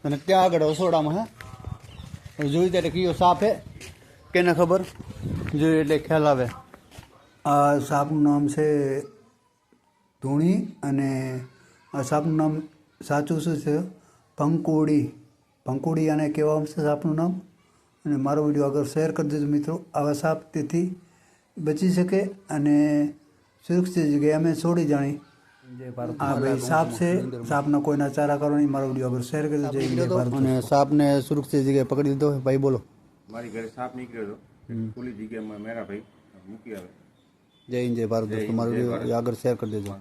અને ત્યાં આગળ રસોડામાં હે જોઈ ત્યારે કયો સાપ હે કેને ખબર જોઈએ એટલે ખ્યાલ આવે. આ સાપનું નામ છે ધૂણી અને આ સાપનું નામ સાચું શું છે ભંકુડી આને કહેવામાં છે સાપનું નામ. અને મારો વિડીયો આગળ શેર કરી દેજો મિત્રો. આવા સાપ તેથી બચી શકે અને સુરક્ષિત જગ્યાએ અમે છોડી જાણી. આ ભાઈ સાપ છે, સાપના કોઈના ચારા કરવાની. મારો વિડીયો આગળ શેર કરી દેજો. અને સાપને સુરક્ષિત જગ્યાએ પકડી દીધો. ભાઈ બોલો. મારી ઘરે સાપ નીકળ્યો હતો, ખુલ્લી જગ્યામાં મેરા ભાઈ મૂકી આવે. જય હિન્દ જય ભારત દોસ્તો. મારો વિડીયો આગળ શેર કરી દેજો.